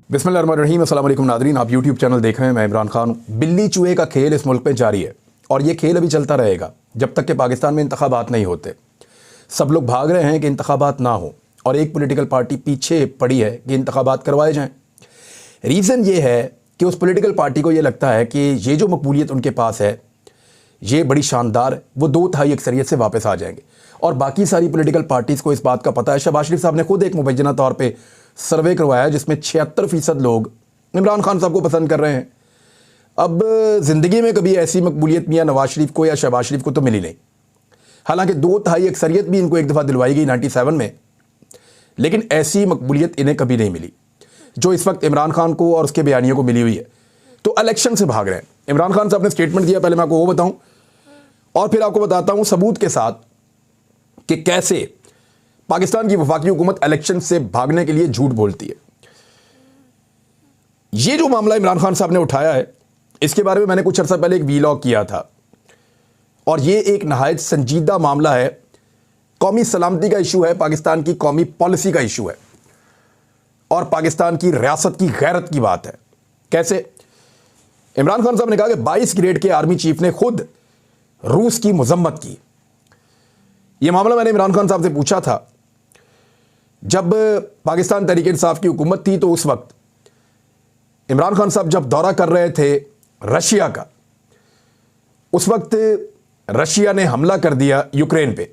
बिस्मिल्लाहिर्रहमानिर्रहीम। अस्सलाम वालेकुम नादरीन, आप यूट्यूब चैनल देख रहे हैं। मैं इमरान खान। बिल्ली चूहे का खेल इस मुल्क में जारी है और ये खेल अभी चलता रहेगा जब तक कि पाकिस्तान में इंतखाबात नहीं होते। सब लोग भाग रहे हैं कि इंतखाबात ना हो और एक पॉलिटिकल पार्टी पीछे पड़ी है कि इंतखाबात करवाए जाएं। रीज़न ये है कि उस पॉलिटिकल पार्टी को ये लगता है कि ये जो मकबूलियत उनके पास है ये बड़ी शानदार, वो 2/3 अक्सरियत से वापस आ जाएंगे। और बाकी सारी पॉलिटिकल पार्टीज़ को इस बात का पता है। शहबाज शरीफ साहब ने खुद एक मुबैना तौर पे सर्वे करवाया जिसमें 76% लोग इमरान खान साहब को पसंद कर रहे हैं। अब ज़िंदगी में कभी ऐसी मकबूलियत मियां नवाज शरीफ को या शहबाज शरीफ को तो मिली नहीं। हालांकि 2/3 अक्सरियत भी इनको एक दफ़ा दिलवाई गई 97 में, लेकिन ऐसी मकबूलियत इन्हें कभी नहीं मिली जो इस वक्त इमरान खान को और उसके बयानियों को मिली हुई है। तो इलेक्शन से भाग रहे हैं। इमरान खान साहब ने स्टेटमेंट दिया, पहले मैं आपको वो बताऊं और फिर आपको बताता हूं सबूत के साथ कि कैसे पाकिस्तान की वफाकी हुकूमत इलेक्शन से भागने के लिए झूठ बोलती है। ये जो मामला इमरान खान साहब ने उठाया है, इसके बारे में मैंने कुछ अर्सा पहले एक वीलॉग किया था और ये एक नहायत संजीदा मामला है। कौमी सलामती का इशू है, पाकिस्तान की कौमी पॉलिसी का इशू है और पाकिस्तान की रियासत की गैरत की बात है। कैसे? इमरान खान साहब ने कहा कि 22 ग्रेड के आर्मी चीफ ने खुद रूस की मजम्मत की। यह मामला मैंने इमरान खान साहब से पूछा था जब पाकिस्तान तहरीक इंसाफ की हुकूमत थी। तो उस वक्त इमरान खान साहब जब दौरा कर रहे थे रशिया का, उस वक्त रशिया ने हमला कर दिया यूक्रेन पे।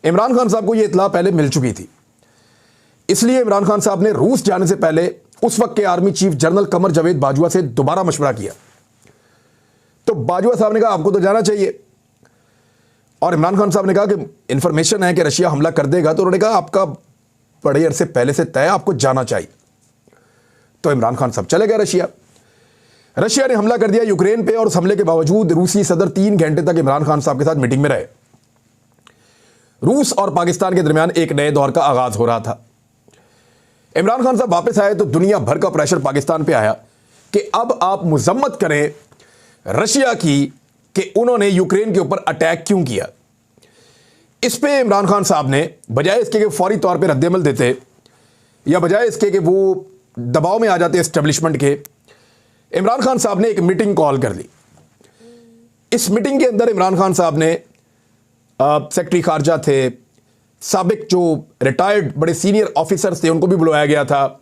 इमरान खान साहब को यह इतला पहले मिल चुकी थी, इसलिए इमरान खान साहब ने रूस जाने से पहले उस वक्त के army chief general Qamar Javed Bajwa से दोबारा मशवरा किया। तो बाजवा साहब ने कहा आपको तो जाना चाहिए और इमरान खान साहब ने कहा कि इंफॉर्मेशन है कि रशिया हमला कर देगा। तो उन्होंने कहा आपका बड़े अरसे पहले से तय, आपको जाना चाहिए। तो इमरान खान साहब चले गए रशिया। रशिया ने हमला कर दिया यूक्रेन पे और उस हमले के बावजूद रूसी सदर 3 घंटे तक इमरान खान साहब के साथ मीटिंग में रहे। रूस और पाकिस्तान के दरमियान एक नए दौर का आगाज हो रहा था। इमरान खान साहब वापस आए तो दुनिया भर का प्रेशर पाकिस्तान पे आया कि अब आप मजम्मत करें रशिया की कि उन्होंने यूक्रेन के ऊपर अटैक क्यों किया। इस पे इमरान खान साहब ने बजाय इसके कि फौरी तौर पे रद्दमल देते या बजाय इसके कि वो दबाव में आ जाते एस्टेब्लिशमेंट के, इमरान खान साहब ने एक मीटिंग कॉल कर ली। इस मीटिंग के अंदर इमरान खान साहब ने सेक्रेटरी खारजा थे, साबिक जो रिटायर्ड बड़े सीनियर ऑफिसर्स थे उनको भी बुलाया गया था,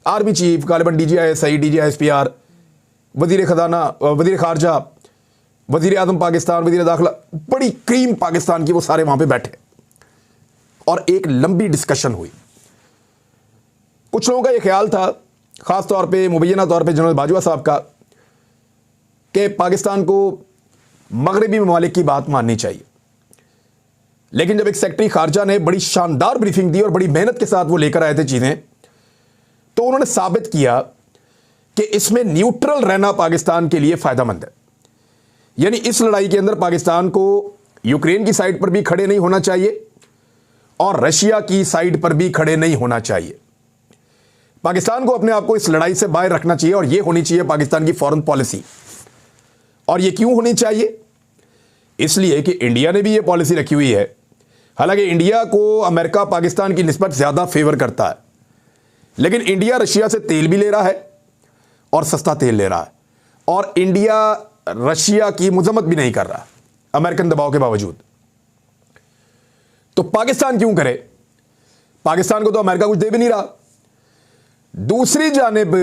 आर्मी चीफ, गालिबन DGISI, DGISPR, वजीर खजाना, वजीर खारजा, वजीर आजम पाकिस्तान, वजीर दाखिला, बड़ी क्रीम पाकिस्तान की, वो सारे वहां पे बैठे और एक लंबी डिस्कशन हुई। कुछ लोगों का यह ख्याल था, खास तौर पे मुबैना तौर पे जनरल बाजवा साहब का, कि पाकिस्तान को मगरबी ममालिक की बात माननी चाहिए। लेकिन जब एक सेक्रेटरी खारजा ने बड़ी शानदार ब्रीफिंग दी और बड़ी मेहनत के साथ वो लेकर आए थे चीजें, तो उन्होंने साबित किया कि इसमें न्यूट्रल रहना पाकिस्तान के लिए फायदेमंद है। यानी इस लड़ाई के अंदर पाकिस्तान को यूक्रेन की साइड पर भी खड़े नहीं होना चाहिए और रशिया की साइड पर भी खड़े नहीं होना चाहिए। पाकिस्तान को अपने आप को इस लड़ाई से बाहर रखना चाहिए और यह होनी चाहिए पाकिस्तान की फॉरेन पॉलिसी। और यह क्यों होनी चाहिए? इसलिए कि इंडिया ने भी यह पॉलिसी रखी हुई है। हालांकि इंडिया को अमेरिका पाकिस्तान की निस्बत ज्यादा फेवर करता है, लेकिन इंडिया रशिया से तेल भी ले रहा है और सस्ता तेल ले रहा है और इंडिया रशिया की मजम्मत भी नहीं कर रहा अमेरिकन दबाव के बावजूद। तो पाकिस्तान क्यों करे? पाकिस्तान को तो अमेरिका कुछ दे भी नहीं रहा। दूसरी जानिब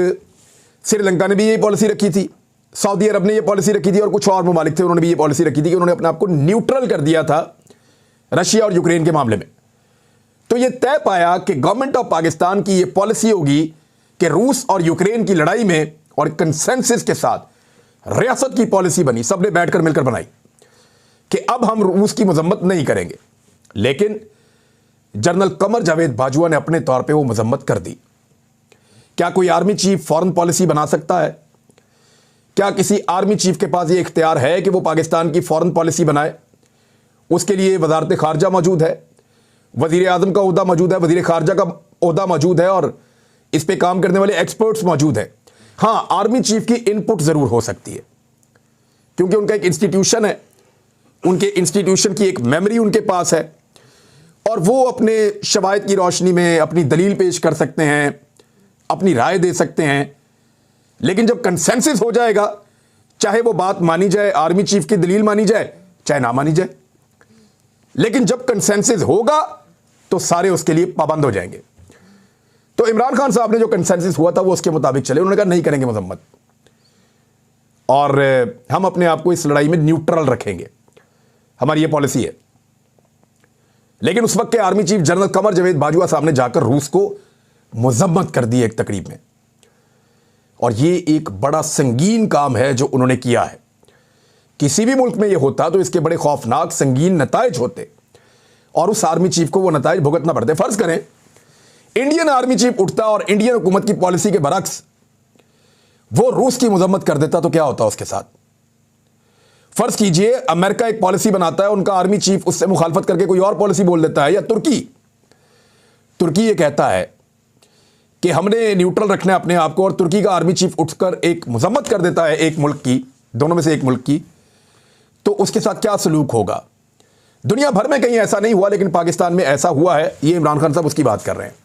श्रीलंका ने भी यही पॉलिसी रखी थी, सऊदी अरब ने यह पॉलिसी रखी थी और कुछ और ममालिक थे, उन्होंने भी यह पॉलिसी रखी थी कि उन्होंने अपने आप को न्यूट्रल कर दिया था रशिया और यूक्रेन के मामले में। तो यह तय पाया कि गवर्नमेंट ऑफ पाकिस्तान की यह पॉलिसी होगी कि रूस और यूक्रेन की लड़ाई में, और कंसेंसस के साथ रियासत की पॉलिसी बनी, सबने बैठकर मिलकर बनाई कि अब हम रूस की मजम्मत नहीं करेंगे। लेकिन जनरल कमर जावेद बाजवा ने अपने तौर पे वो मजम्मत कर दी। क्या कोई आर्मी चीफ फॉरेन पॉलिसी बना सकता है? क्या किसी आर्मी चीफ के पास ये इख्तियार है कि वो पाकिस्तान की फॉरेन पॉलिसी बनाए? उसके लिए वजारत खारजा मौजूद है, वजीर आजम का ओहदा मौजूद है, वजीर खारजा का ओहदा मौजूद है और इस पे काम करने वाले एक्सपर्ट्स मौजूद हैं। हां, आर्मी चीफ की इनपुट जरूर हो सकती है क्योंकि उनका एक इंस्टीट्यूशन है, उनके इंस्टीट्यूशन की एक मेमोरी उनके पास है और वो अपने शवायद की रोशनी में अपनी दलील पेश कर सकते हैं, अपनी राय दे सकते हैं, लेकिन जब कंसेंसस हो जाएगा, चाहे वो बात मानी जाए, आर्मी चीफ की दलील मानी जाए, चाहे ना मानी जाए, लेकिन जब कंसेंसस होगा तो सारे उसके लिए पाबंद हो जाएंगे। तो इमरान खान साहब ने जो कंसेंसस हुआ था वो उसके मुताबिक चले। उन्होंने कहा नहीं करेंगे मजम्मत, और हम अपने आप को इस लड़ाई में न्यूट्रल रखेंगे, हमारी ये पॉलिसी है। लेकिन उस वक्त के army chief general Qamar Javed Bajwa साहब ने जाकर रूस को मजम्मत कर दी एक तकरीब में, और ये एक बड़ा संगीन काम है जो उन्होंने किया है। किसी भी मुल्क में यह होता तो इसके बड़े खौफनाक संगीन नताइज होते, और उस आर्मी चीफ को वो नताइज भुगतना पड़ते। फर्ज करें इंडियन आर्मी चीफ उठता और इंडियन हुकूमत की पॉलिसी के बरक्स वो रूस की मजम्मत कर देता, तो क्या होता उसके साथ? फर्ज कीजिए अमेरिका एक पॉलिसी बनाता है, उनका आर्मी चीफ उससे मुखालफत करके कोई और पॉलिसी बोल देता है, या तुर्की ये कहता है कि हमने न्यूट्रल रखना है अपने आप को, और तुर्की का आर्मी चीफ उठकर एक मजम्मत कर देता है एक मुल्क की, दोनों में से एक मुल्क की, तो उसके साथ क्या सलूक होगा? दुनिया भर में कहीं ऐसा नहीं हुआ, लेकिन पाकिस्तान में ऐसा हुआ है। ये इमरान खान साहब उसकी बात कर रहे हैं।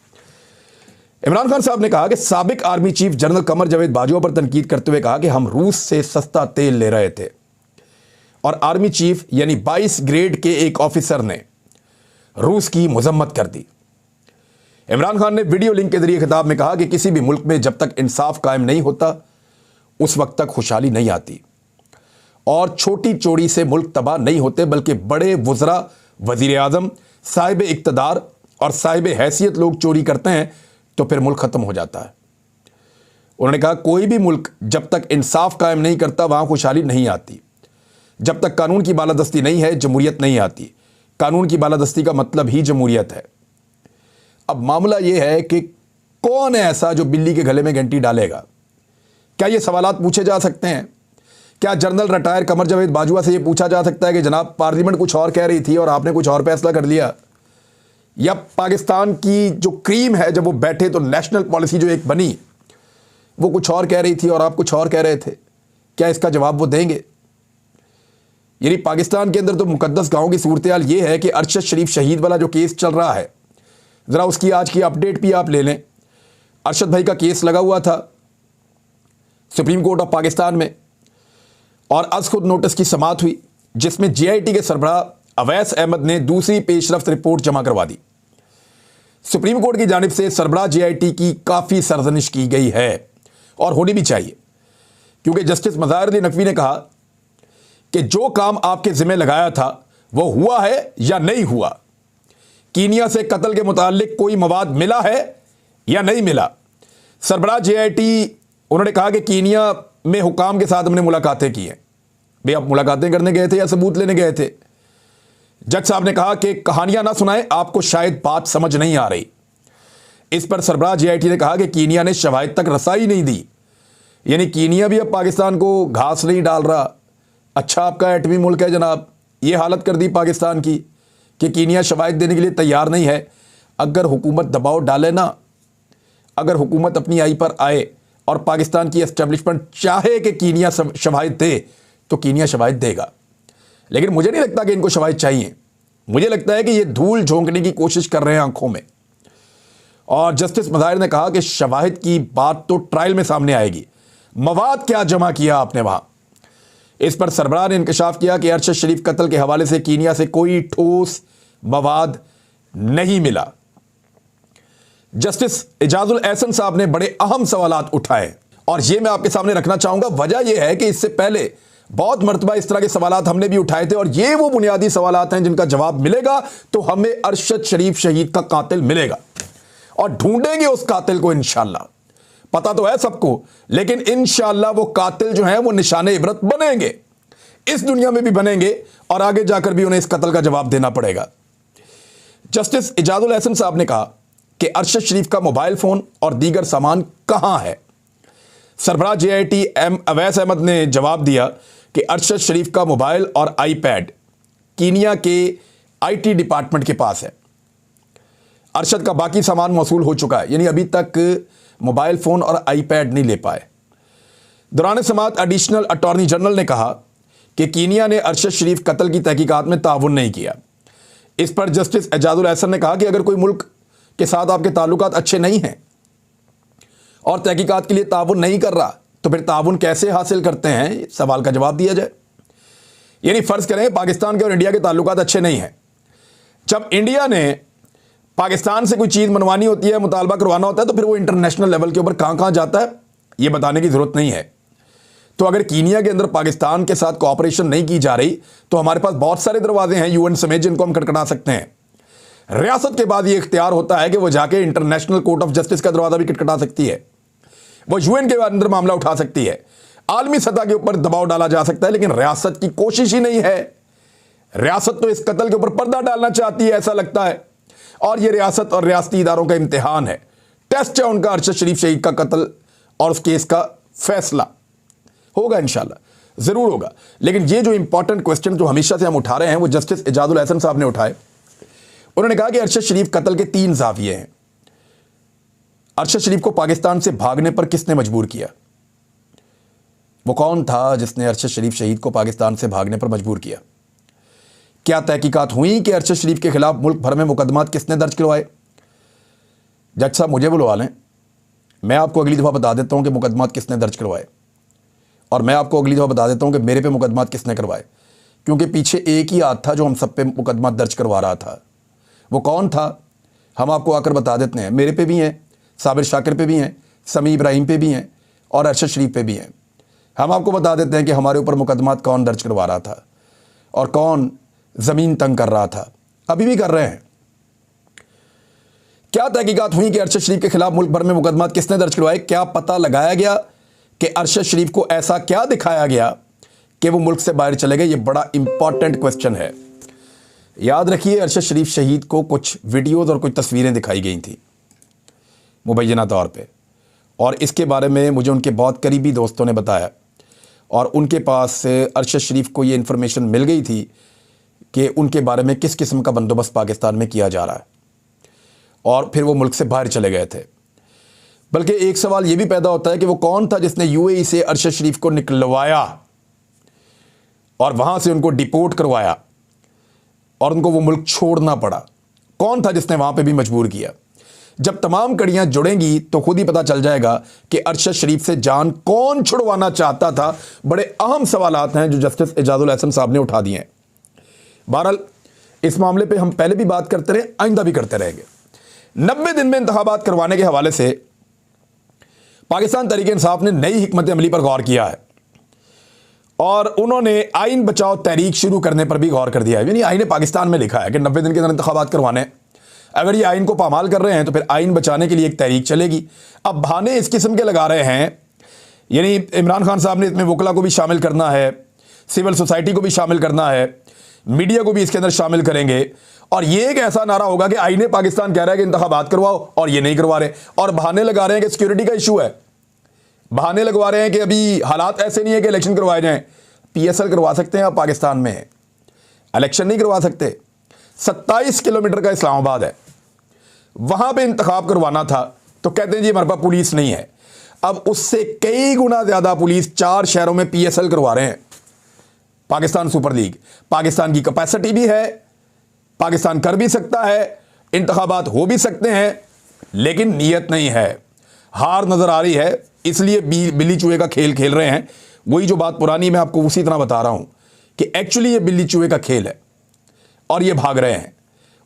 इमरान खान साहब ने कहा कि साबिक army chief general Qamar Javed Bajwa पर तनकीद करते हुए कहा कि हम रूस से सस्ता तेल ले रहे थे, और आर्मी चीफ यानी 22 ग्रेड के एक ऑफिसर ने रूस की मजम्मत कर दी। इमरान खान ने वीडियो लिंक के जरिए खिताब में कहा कि किसी भी मुल्क में जब तक इंसाफ कायम नहीं होता उस वक्त तक खुशहाली नहीं आती, और छोटी चोरी से मुल्क तबाह नहीं होते, बल्कि बड़े वज़रा, वज़ीर आज़म, साहिब इक़्तिदार और साहिब हैसियत लोग चोरी करते हैं तो फिर मुल्क ख़त्म हो जाता है। उन्होंने कहा कोई भी मुल्क जब तक इंसाफ कायम नहीं करता वहाँ खुशहाली नहीं आती। जब तक कानून की बालादस्ती नहीं है जमहूरियत नहीं आती। कानून की बालादस्ती का मतलब ही जमहूरियत है। अब मामला यह है कि कौन है ऐसा जो बिल्ली के गले में घंटी डालेगा? क्या ये सवालात पूछे जा सकते हैं? क्या जनरल रिटायर कमर जावेद बाजवा से ये पूछा जा सकता है कि जनाब पार्लियामेंट कुछ और कह रही थी और आपने कुछ और फैसला कर लिया? या पाकिस्तान की जो क्रीम है जब वो बैठे तो नेशनल पॉलिसी जो एक बनी वो कुछ और कह रही थी और आप कुछ और कह रहे थे? क्या इसका जवाब वो देंगे? यानी पाकिस्तान के अंदर तो मुकद्दस गांव की सूरत हाल ये है कि अरशद शरीफ शहीद वाला जो केस चल रहा है, ज़रा उसकी आज की अपडेट भी आप ले लें। अरशद भाई का केस लगा हुआ था सुप्रीम कोर्ट ऑफ पाकिस्तान में, और आज खुद नोटिस की समाअत हुई जिसमें JIT के सरबराह अवैस अहमद ने दूसरी पेशरफ्त रिपोर्ट जमा करवा दी। सुप्रीम कोर्ट की जानिब से सरबराह JIT की काफ़ी सरजनिश की गई है, और होनी भी चाहिए, क्योंकि जस्टिस मज़ाहिर अली नकवी ने कहा कि जो काम आपके ज़िम्मे लगाया था वो हुआ है या नहीं हुआ। कीनिया से कत्ल के मुतालिक कोई मवाद मिला है या नहीं मिला। सरबराह JIT उन्होंने कहा कि कीनिया में हुकाम के साथ हमने मुलाकातें की हैं। भाई आप मुलाकातें करने गए थे या सबूत लेने गए थे? जज साहब ने कहा कि कहानियां ना सुनाएं, आपको शायद बात समझ नहीं आ रही। इस पर सरबराह JIT ने कहा कि कीनिया ने शवाहिद तक रसाई नहीं दी, यानी कीनिया भी अब पाकिस्तान को घास नहीं डाल रहा। अच्छा आपका एटमी मुल्क है जनाब, ये हालत कर दी पाकिस्तान की कि कीनिया शवाहिद देने के लिए तैयार नहीं है। अगर हुकूमत दबाव डाले ना, अगर हुकूमत अपनी आई पर आए और पाकिस्तान की एस्टेब्लिशमेंट चाहे कि कीनिया शवाहिद दे तो कीनिया शवाहिद देगा। लेकिन मुझे नहीं लगता कि इनको शवाहिद चाहिए। मुझे लगता है कि ये धूल झोंकने की कोशिश कर रहे हैं आंखों में। और जस्टिस मज़ाहिर ने कहा कि शवाहिद की बात तो ट्रायल में सामने आएगी, मवाद क्या जमा किया आपने वहां। इस पर सरबराह ने इंकशाफ किया कि अरशद शरीफ कत्ल के हवाले से कीनिया से कोई ठोस मवाद नहीं मिला। जस्टिस इजाजुल एहसन साहब ने बड़े अहम सवालात उठाए, और ये मैं आपके सामने रखना चाहूंगा। वजह यह है कि इससे पहले बहुत मरतबा इस तरह के सवालात हमने भी उठाए थे, और ये वो बुनियादी सवालात हैं जिनका जवाब मिलेगा तो हमें अरशद शरीफ शहीद का कातिल मिलेगा, और ढूंढेंगे उस कातिल को इंशाअल्लाह। पता तो है सबको, लेकिन इंशाअल्लाह वो कातिल जो है वो निशाने इबरत बनेंगे, इस दुनिया में भी बनेंगे, और आगे जाकर भी उन्हें इस कत्ल का जवाब देना पड़ेगा। जस्टिस इजाजुल एहसन साहब ने कहा कि अरशद शरीफ का मोबाइल फोन और दीगर सामान कहां है। सरबराह JIT अवैस अहमद ने जवाब दिया कि अरशद शरीफ का मोबाइल और आईपैड कीनिया के IT डिपार्टमेंट के पास है। अरशद का बाकी सामान मौसूल हो चुका है, यानी अभी तक मोबाइल फ़ोन और आईपैड नहीं ले पाए। दौरान समाअत एडिशनल अटॉर्नी जनरल ने कहा कि कीनिया ने अरशद शरीफ कत्ल की तहकीकात में ताउन नहीं किया। इस पर जस्टिस एजाजुल एहसन ने कहा कि अगर कोई मुल्क के साथ आपके ताल्लुकात अच्छे नहीं हैं और तहकीकात के लिए ताउन नहीं कर रहा, तो फिर ताउन कैसे हासिल करते हैं, सवाल का जवाब दिया जाए। यानी फर्ज करें पाकिस्तान के और इंडिया के ताल्लुकात अच्छे नहीं हैं, जब इंडिया ने पाकिस्तान से कोई चीज़ मनवानी होती है, मुतालबा करवाना होता है, तो फिर वो इंटरनेशनल लेवल के ऊपर कहाँ कहाँ जाता है ये बताने की ज़रूरत नहीं है। तो अगर कीनिया के अंदर पाकिस्तान के साथ कोऑपरेशन नहीं की जा रही, तो हमारे पास बहुत सारे दरवाजे हैं यूएन समेत जिनको हम खटखटा सकते हैं। रियासत के बाद ये इख्तियार होता है कि वो जाके इंटरनेशनल कोर्ट ऑफ जस्टिस का दरवाजा भी खटखटा सकती है, वो यूएन के अंदर मामला उठा सकती है, आलमी सतह के ऊपर दबाव डाला जा सकता है। लेकिन रियासत की कोशिश ही नहीं है। रियासत तो इस कत्ल के ऊपर पर्दा डालना चाहती है, ऐसा लगता है। और ये रियासत और रियासती इदारों का इम्तिहान है, टेस्ट है उनका। अरशद शरीफ शहीद का कत्ल और उस केस का फैसला होगा, इंशाल्लाह जरूर होगा। लेकिन ये जो इंपॉर्टेंट क्वेश्चन जो हमेशा से हम उठा रहे हैं, वो जस्टिस एजाजुल एहसन साहब ने उठाए। उन्होंने कहा कि अरशद शरीफ कत्ल के 3 ज़ाविये हैं। अरशद शरीफ को पाकिस्तान से भागने पर किसने मजबूर किया? वो कौन था जिसने अरशद शरीफ शहीद को पाकिस्तान से भागने पर मजबूर किया? क्या तहकीकात हुई कि अरशद शरीफ के खिलाफ मुल्क भर में मुकदमात किसने दर्ज करवाए? जज साहब मुझे बुलवा लें, मैं आपको अगली दफ़ा बता देता हूं कि मुकदमात किसने दर्ज करवाए, और मैं आपको अगली दफ़ा बता देता हूं कि मेरे पे मुकदमात किसने करवाए, क्योंकि पीछे एक ही हाथ था जो हम सब पे मुकदमात दर्ज करवा रहा था। वो कौन था हम आपको आकर बता देते हैं। मेरे पे भी हैं, साबिर शाकिर पे भी हैं, समी इब्राहिम पे भी हैं, और अरशद शरीफ पे भी हैं। हम आपको बता देते हैं कि हमारे ऊपर मुकदमात कौन दर्ज करवा रहा था और कौन ज़मीन तंग कर रहा था, अभी भी कर रहे हैं। क्या तहकीकात हुई कि अरशद शरीफ के खिलाफ मुल्क भर में मुकदमात किसने दर्ज करवाए? क्या पता लगाया गया कि अरशद शरीफ को ऐसा क्या दिखाया गया कि वो मुल्क से बाहर चले गए? ये बड़ा इंपॉर्टेंट क्वेश्चन है। याद रखिए, अरशद शरीफ शहीद को कुछ वीडियोज़ और कुछ तस्वीरें दिखाई गई थी मुबैना तौर पे, और इसके बारे में मुझे उनके बहुत करीबी दोस्तों ने बताया, और उनके पास अरशद शरीफ को ये इन्फॉर्मेशन मिल गई थी कि उनके बारे में किस किस्म का बंदोबस्त पाकिस्तान में किया जा रहा है, और फिर वो मुल्क से बाहर चले गए थे। बल्कि एक सवाल ये भी पैदा होता है कि वो कौन था जिसने यूएई से अरशद शरीफ को निकलवाया और वहाँ से उनको डिपोर्ट करवाया और उनको वो मुल्क छोड़ना पड़ा? कौन था जिसने वहाँ पे भी मजबूर किया? जब तमाम कड़ियाँ जुड़ेंगी तो खुद ही पता चल जाएगा कि अरशद शरीफ से जान कौन छुड़वाना चाहता था। बड़े अहम सवालात हैं जो जस्टिस एजाजुल एहसन साहब ने उठा दिए हैं। बहरहाल इस मामले पे हम पहले भी बात करते रहे, आइंदा भी करते रहेंगे। 90 दिन में इंतखाबात करवाने के हवाले से पाकिस्तान तहरीक इंसाफ ने नई हिकमत अमली पर गौर किया है, और उन्होंने आइन बचाओ तहरीक शुरू करने पर भी गौर कर दिया है। यानी आइन पाकिस्तान में लिखा है कि 90 दिन के अंदर इंतखाबात करवाने। अगर ये आइन को पामाल कर रहे हैं तो फिर आइन बचाने के लिए एक तहरीक चलेगी। अब बहाने इस किस्म के लगा रहे हैं, यानी इमरान खान साहब ने इसमें वकला को भी शामिल करना है, सिविल सोसाइटी को भी शामिल करना है, मीडिया को भी इसके अंदर शामिल करेंगे, और ये एक ऐसा नारा होगा कि आईने पाकिस्तान कह रहा है कि इंतखाबात करवाओ और ये नहीं करवा रहे, और बहाने लगा रहे हैं कि सिक्योरिटी का इशू है, बहाने लगवा रहे हैं कि अभी हालात ऐसे नहीं है कि इलेक्शन करवाए जाएं। पीएसएल करवा सकते हैं, आप पाकिस्तान में है, इलेक्शन नहीं करवा सकते। 27 किलोमीटर का इस्लामाबाद है, वहां पे इंतखाब करवाना था तो कहते हैं जी हमारे पास पुलिस नहीं है। अब उससे कई गुना ज्यादा पुलिस 4 शहरों में पीएसएल करवा रहे हैं। पाकिस्तान सुपर लीग, पाकिस्तान की कैपेसिटी भी है, पाकिस्तान कर भी सकता है, इंतखाबात हो भी सकते हैं, लेकिन नीयत नहीं है, हार नजर आ रही है, इसलिए बिल्ली चूहे का खेल खेल रहे हैं। वही जो बात पुरानी मैं आपको उसी तरह बता रहा हूं कि एक्चुअली ये बिल्ली चूहे का खेल है और ये भाग रहे हैं।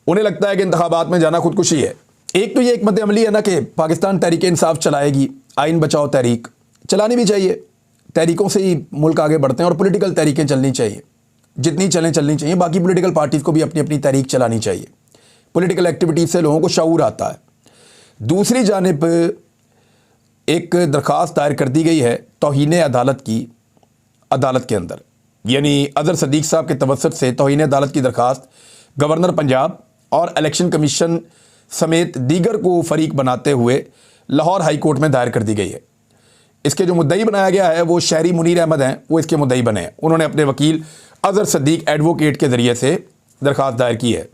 उन्हें लगता है कि इंतखाबात में जाना खुदकुशी है। एक तो ये हिकमत अमली है ना कि पाकिस्तान तहरीक इंसाफ चलाएगी, आइन बचाओ तहरीक चलानी भी चाहिए, तहरीकों से ही मुल्क आगे बढ़ते हैं, और पॉलिटिकल तहरीकें चलनी चाहिए, जितनी चलनी चाहिए। बाकी पॉलिटिकल पार्टीज़ को भी अपनी अपनी तहरीक चलानी चाहिए, पॉलिटिकल एक्टिविटीज से लोगों को शऊर आता है। दूसरी जानिब एक दरख्वास्त दायर कर दी गई है तौहीन अदालत की, अदालत के अंदर, यानी अजहर सदीक साहब के तवस्सुत से तौहीन अदालत की दरख्वास्त गवर्नर पंजाब और इलेक्शन कमीशन समेत दीगर को फरीक बनाते हुए लाहौर हाई कोर्ट में दायर कर दी गई है। इसके जो मुद्दई बनाया गया है वो शहरी मुनीर अहमद हैं, वो इसके मुद्दई बने हैं। उन्होंने अपने वकील अजहर सदीक एडवोकेट के ज़रिए से दरख्वास्त दायर की है।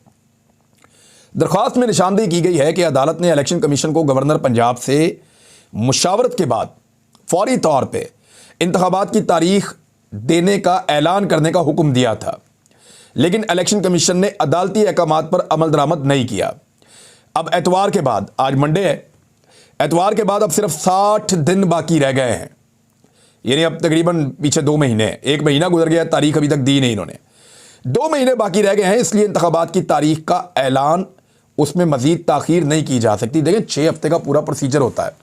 दरख्वास्त में निशानदेही की गई है कि अदालत ने इलेक्शन कमीशन को गवर्नर पंजाब से मुशावरत के बाद फौरी तौर पर इंतखाबात की तारीख देने का ऐलान करने का हुक्म दिया था, लेकिन इलेक्शन कमीशन ने अदालती अहकामात पर अमल दरामद नहीं किया। अब एतवार के बाद, आज मंडे है, एतवार के बाद अब सिर्फ 60 दिन बाकी रह गए हैं, यानी अब तकरीबन पीछे 2 महीने, 1 महीना गुजर गया, तारीख अभी तक दी नहीं इन्होंने। 2 महीने बाकी रह गए हैं, इसलिए इंतखाबात की तारीख का ऐलान, उसमें मजीद ताखीर नहीं की जा सकती। देखें 6 हफ्ते का पूरा प्रोसीजर होता है,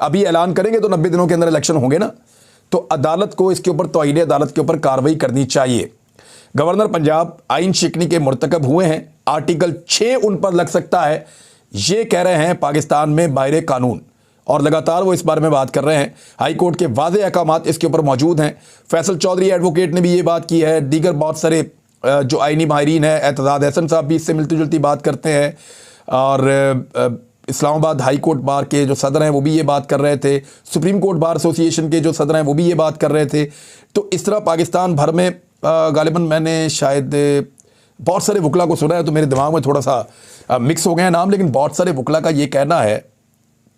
अभी ऐलान करेंगे तो 90 दिनों के अंदर इलेक्शन होंगे ना, तो अदालत को इसके ऊपर, तौहीन अदालत के ऊपर कार्रवाई करनी चाहिए। गवर्नर पंजाब आइन शिकनी के मुर्तकब हुए हैं, आर्टिकल 6 उन पर लग सकता है, ये कह रहे हैं पाकिस्तान में बाहरे कानून, और लगातार वो इस बारे में बात कर रहे हैं। हाई कोर्ट के वाज़े अहकामात इसके ऊपर मौजूद हैं। फैसल चौधरी एडवोकेट ने भी ये बात की है, दीगर बहुत सारे जो आइनी माहिरीन हैं, एतजाद हसन साहब भी इससे मिलती जुलती बात करते हैं, और इस्लामाबाद हाई कोर्ट बार के जो सदर हैं वो भी ये बात कर रहे थे, सुप्रीम कोर्ट बार एसोसिएशन के जो सदर हैं वो भी ये बात कर रहे थे। तो इस तरह पाकिस्तान भर में गालिबन मैंने शायद बहुत सारे वकला को सुना है, तो मेरे दिमाग में थोड़ा सा मिक्स हो गए हैं नाम, लेकिन बहुत सारे वकला का ये कहना है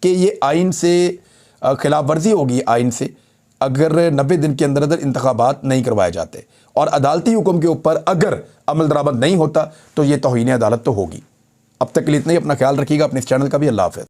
कि ये आइन से खिलाफ वर्जी होगी, आइन से, अगर 90 दिन के अंदर अंदर इंतखाबात नहीं करवाए जाते, और अदालती हुक्म के ऊपर अगर अमल दरामद नहीं होता तो ये तौहीन अदालत तो होगी। अब तक के लिए इतना ही, अपना ख्याल रखिएगा, अपने इस चैनल का भी। अल्लाह हाफ़िज़।